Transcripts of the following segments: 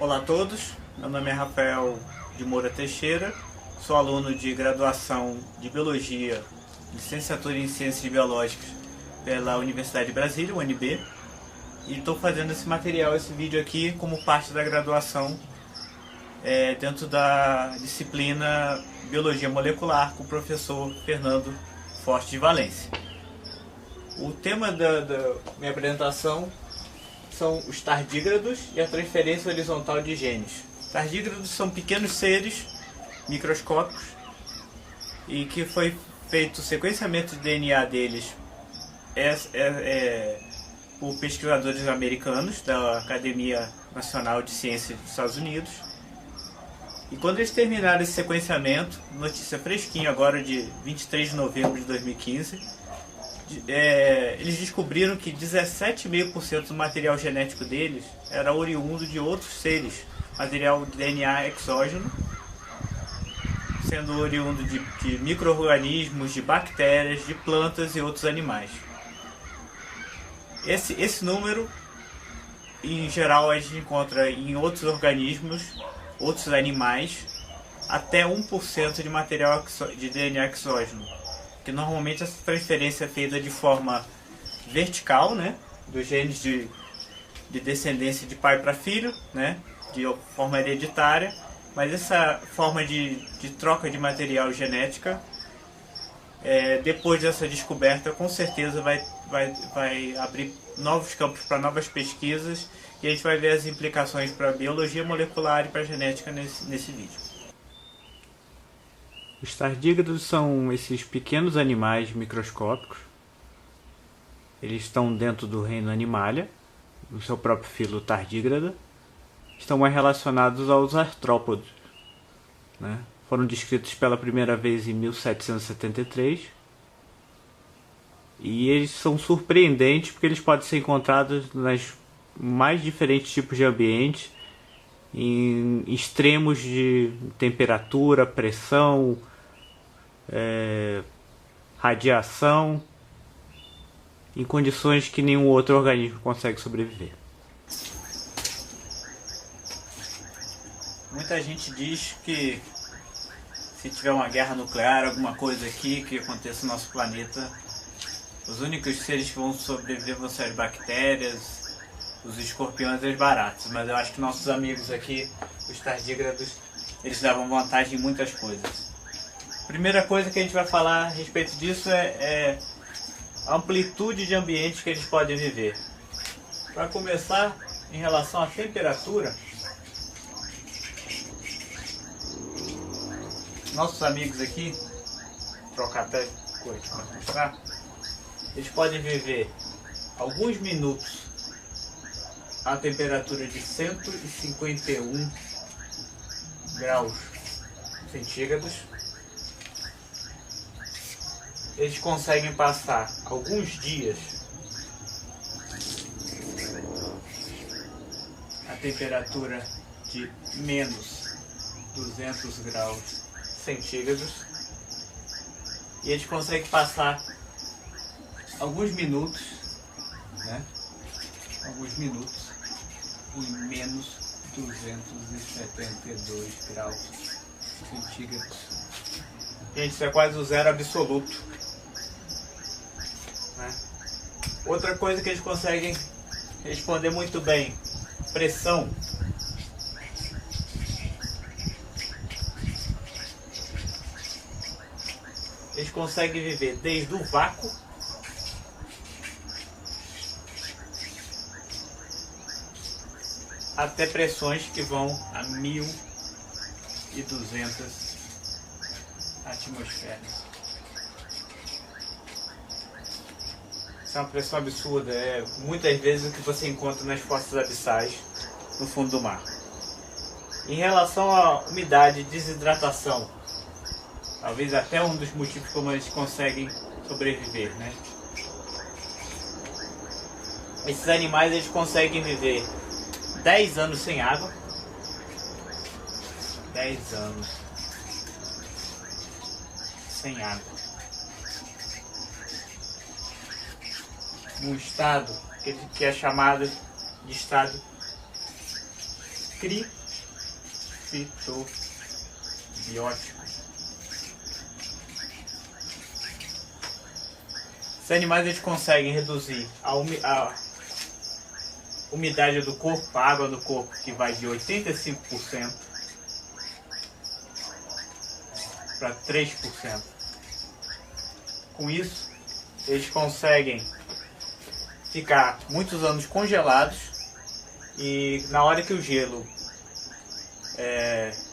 Olá a todos, meu nome é Rafael de Moura Teixeira, sou aluno de graduação de Biologia, licenciatura em Ciências Biológicas pela Universidade de Brasília, UNB, e estou fazendo esse material, esse vídeo aqui, como parte da graduação dentro da disciplina Biologia Molecular com o professor Fernando Forte de Valência. O tema da minha apresentação são os tardígrados e a transferência horizontal de genes. Tardígrados são pequenos seres microscópicos e que foi feito o sequenciamento de DNA deles por pesquisadores americanos da Academia Nacional de Ciências dos Estados Unidos. E quando eles terminaram esse sequenciamento, notícia fresquinha agora de 23 de novembro de 2015, eles descobriram que 17,5% do material genético deles era oriundo de outros seres, material de DNA exógeno, sendo oriundo de micro-organismos, de bactérias, de plantas e outros animais. Esse número, em geral, a gente encontra em outros organismos, outros animais, até 1% de material de DNA exógeno, que normalmente essa transferência é feita de forma vertical, né, dos genes de descendência de pai para filho, né, de forma hereditária, mas essa forma de troca de material genética, depois dessa descoberta, com certeza vai abrir novos campos para novas pesquisas, e a gente vai ver as implicações para a biologia molecular e para a genética nesse vídeo. Os tardígrados são esses pequenos animais microscópicos. Eles estão dentro do reino Animalia, no seu próprio filo tardígrada. Estão mais relacionados aos artrópodes, né? Foram descritos pela primeira vez em 1773. E eles são surpreendentes porque eles podem ser encontrados nas mais diferentes tipos de ambientes, em extremos de temperatura, pressão, radiação, em condições que nenhum outro organismo consegue sobreviver. Muita gente diz que se tiver uma guerra nuclear, alguma coisa aqui que aconteça no nosso planeta, os únicos seres que vão sobreviver vão ser as bactérias, os escorpiões e as baratas. Mas eu acho que nossos amigos aqui, os tardígrados, eles davam vantagem em muitas coisas. A primeira coisa que a gente vai falar a respeito disso é a amplitude de ambientes que eles podem viver. Para começar, em relação à temperatura, nossos amigos aqui, vou trocar até coisa para mostrar, eles podem viver alguns minutos a temperatura de 151 graus centígrados. Eles conseguem passar alguns dias a temperatura de menos 200 graus centígrados. E eles conseguem passar alguns minutos, né? Alguns minutos em menos 272 graus centígrados. Gente, isso é quase o zero absoluto, né? Outra coisa que eles conseguem responder muito bem: pressão. Eles conseguem viver desde o vácuo até pressões que vão a 1200 atmosferas. Isso é uma pressão absurda, muitas vezes o que você encontra nas fossas abissais no fundo do mar. Em relação à umidade e desidratação, talvez até um dos motivos como eles conseguem sobreviver, né? Esses animais eles conseguem viver 10 anos sem água. 10 anos sem água. Um estado que é chamado de estado criptobiótico. Esses animais eles conseguem reduzir a umidade do corpo, a água do corpo, que vai de 85% para 3%. Com isso, eles conseguem ficar muitos anos congelados e na hora que o gelo,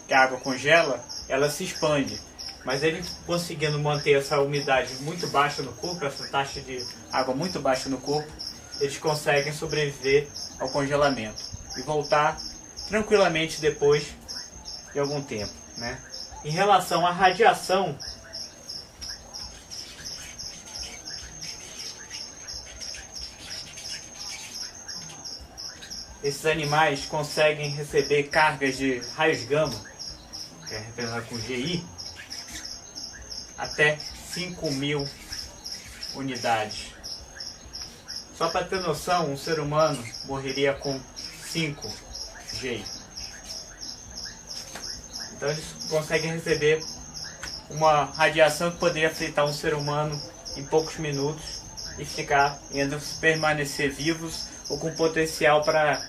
que a água congela, ela se expande. Mas ele conseguindo manter essa umidade muito baixa no corpo, essa taxa de água muito baixa no corpo, eles conseguem sobreviver ao congelamento e voltar tranquilamente depois de algum tempo, né? Em relação à radiação, esses animais conseguem receber cargas de raios gama, que é representado com GI, até 5.000 unidades. Só para ter noção, um ser humano morreria com 5 GI. Então eles conseguem receber uma radiação que poderia afetar um ser humano em poucos minutos e ainda permanecer vivos ou com potencial para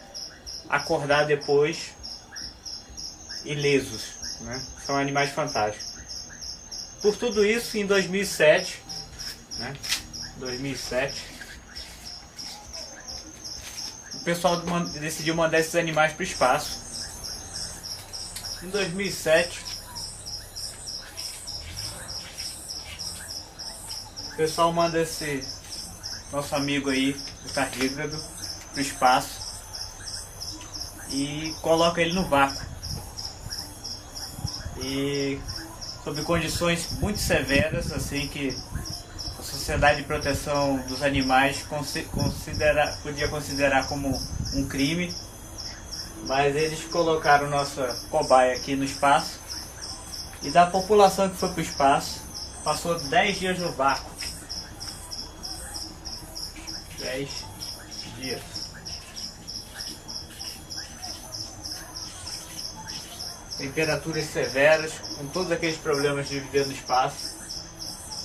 acordar depois ilesos, né? São animais fantásticos. Por tudo isso, em 2007, o pessoal decidiu mandar esses animais para o espaço. Em 2007, o pessoal manda esse nosso amigo aí, o tardígrado, para o espaço e coloca ele no vácuo. E sob condições muito severas, assim que a Sociedade de Proteção dos Animais podia considerar como um crime, mas eles colocaram nossa cobaia aqui no espaço e da população que foi para o espaço passou 10 dias no vácuo. 10 dias. Temperaturas severas, com todos aqueles problemas de viver no espaço.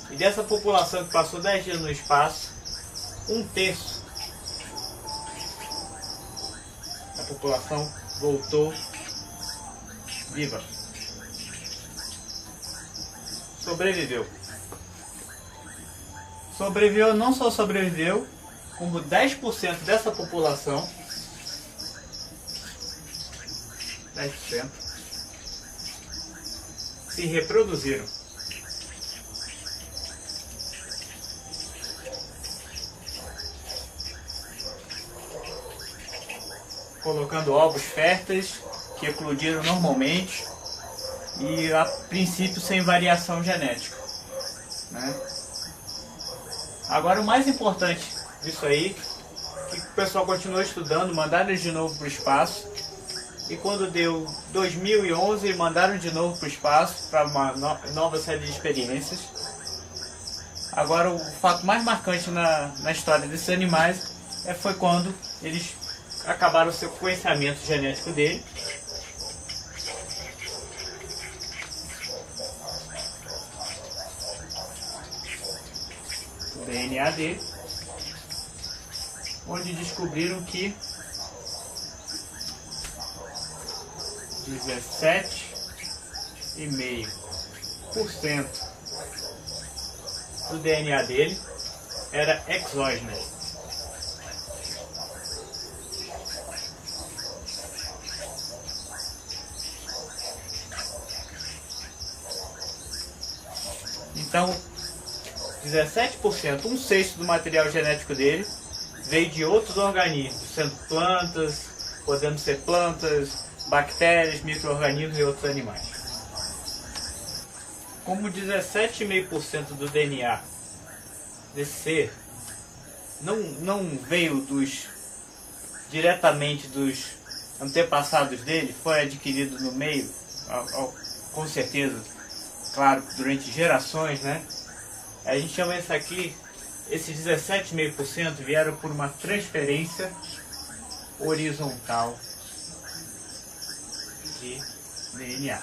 E dessa população que passou 10 dias no espaço, 1/3 da população voltou viva. Sobreviveu. Não só sobreviveu, como 10% dessa população, 10%, se reproduziram. Colocando ovos férteis que eclodiram normalmente e a princípio sem variação genética, né? Agora o mais importante disso aí, que o pessoal continuou estudando, mandaram eles de novo para o espaço. E quando deu 2011, mandaram de novo para o espaço para uma nova série de experiências. Agora o fato mais marcante na história desses animais foi quando eles acabaram o sequenciamento genético dele. O DNA dele. Onde descobriram que 17,5% do DNA dele era exógeno. Então, 17%, 1/6 do material genético dele veio de outros organismos, sendo plantas, podendo ser plantas, bactérias, micro-organismos e outros animais. Como 17,5% do DNA desse ser não veio diretamente dos antepassados dele, foi adquirido no meio, com certeza, claro, durante gerações, né? A gente chama isso aqui, esses 17,5% vieram por uma transferência horizontal. de DNA.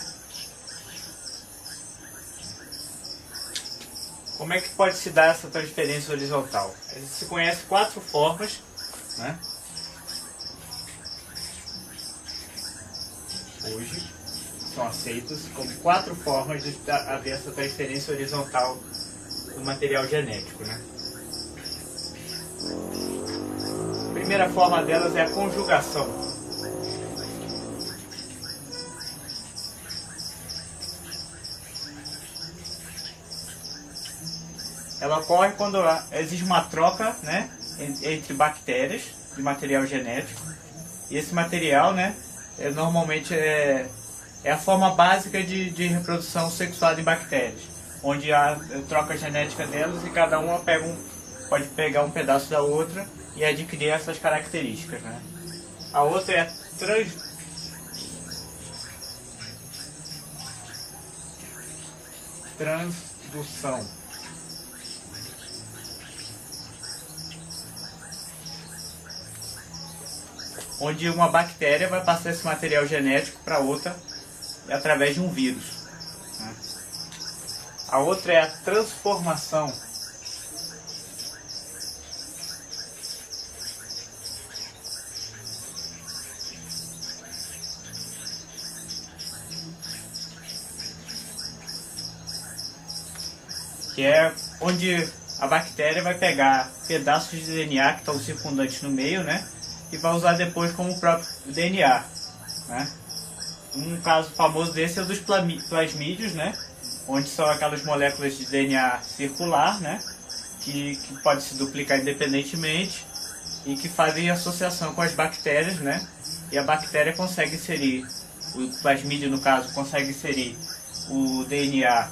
Como é que pode se dar essa transferência horizontal? Se conhece 4 formas, né? Hoje são aceitas como 4 formas de haver essa transferência horizontal do material genético, né? A primeira forma delas é a conjugação. Ela ocorre quando existe uma troca, né, entre bactérias de material genético. E esse material, né, normalmente é a forma básica de reprodução sexuada em bactérias, onde há troca genética delas e cada uma pode pegar um pedaço da outra e adquirir essas características, né? A outra é a transdução. Onde uma bactéria vai passar esse material genético para outra através de um vírus, né? A outra é a transformação. Que é onde a bactéria vai pegar pedaços de DNA que estão circundantes no meio, né? E vai usar depois como próprio DNA, né? Um caso famoso desse é o dos plasmídios, né? Onde são aquelas moléculas de DNA circular, né? Que pode se duplicar independentemente e que fazem associação com as bactérias, né? E a bactéria consegue inserir, o plasmídio no caso, consegue inserir o DNA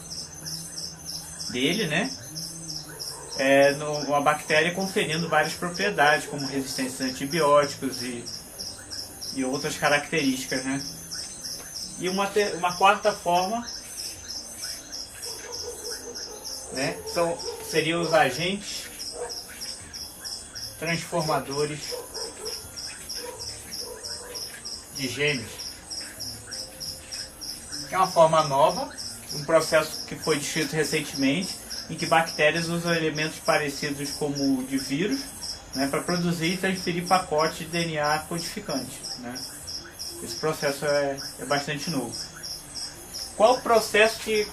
dele, né? Uma bactéria conferindo várias propriedades, como resistência a antibióticos e outras características, né? E uma quarta forma, né, seriam os agentes transformadores de genes. É uma forma nova, um processo que foi descrito recentemente, em que bactérias usam elementos parecidos como de vírus, né, para produzir e transferir pacotes de DNA codificante, né? Esse processo é bastante novo. Qual o processo que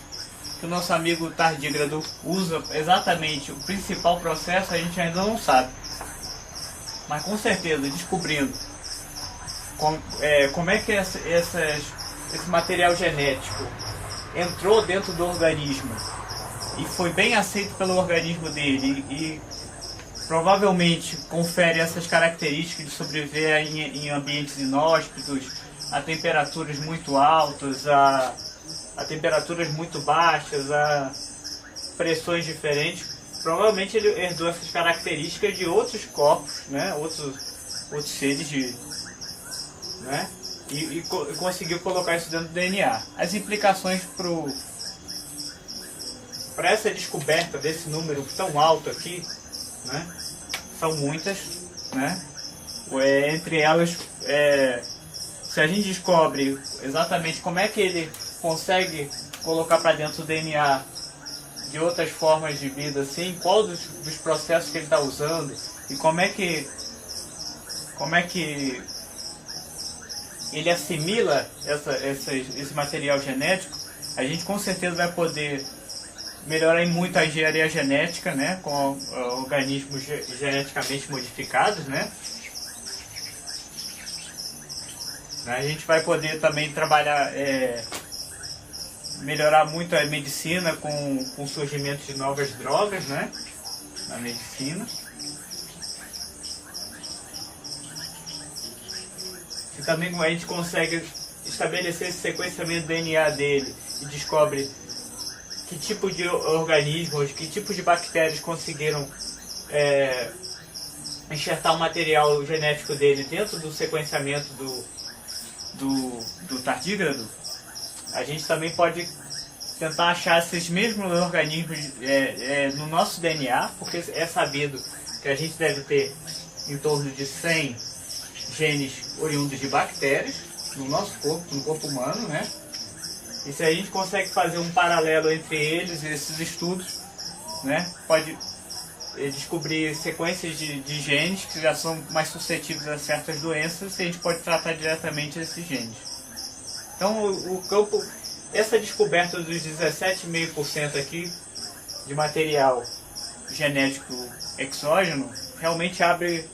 o nosso amigo tardígrado usa exatamente? O principal processo a gente ainda não sabe. Mas com certeza, descobrindo como é que esse material genético entrou dentro do organismo e foi bem aceito pelo organismo dele e provavelmente confere essas características de sobreviver em ambientes inóspitos, a temperaturas muito altas, a temperaturas muito baixas, a pressões diferentes. Provavelmente ele herdou essas características de outros corpos, né? outros seres, né? E conseguiu colocar isso dentro do DNA. As implicações para essa descoberta desse número tão alto aqui, né, são muitas, né? Entre elas, se a gente descobre exatamente como é que ele consegue colocar para dentro do DNA de outras formas de vida, assim, qual dos processos que ele está usando e como é que ele assimila esse material genético, a gente com certeza vai poder melhorar muito a engenharia genética, né, com organismos geneticamente modificados, né? A gente vai poder também trabalhar, melhorar muito a medicina com o surgimento de novas drogas, né, na medicina. E também a gente consegue estabelecer esse sequenciamento do DNA dele e descobre que tipo de organismos, que tipo de bactérias conseguiram enxertar o material genético dele dentro do sequenciamento do tardígrado. A gente também pode tentar achar esses mesmos organismos no nosso DNA, porque é sabido que a gente deve ter em torno de 100 genes oriundos de bactérias, no nosso corpo, no corpo humano, né? E se a gente consegue fazer um paralelo entre eles, esses estudos, né? Pode descobrir sequências de genes que já são mais suscetíveis a certas doenças e a gente pode tratar diretamente esses genes. Então o campo, essa descoberta dos 17,5% aqui de material genético exógeno realmente abre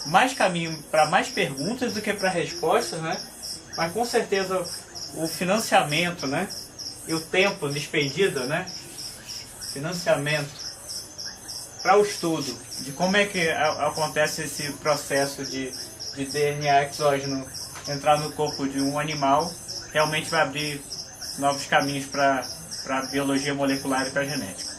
mais caminho para mais perguntas do que para respostas, né? Mas com certeza o financiamento, né? E o tempo despendido, né? Financiamento para o estudo de como é que acontece esse processo de DNA exógeno entrar no corpo de um animal, realmente vai abrir novos caminhos para a biologia molecular e para a genética.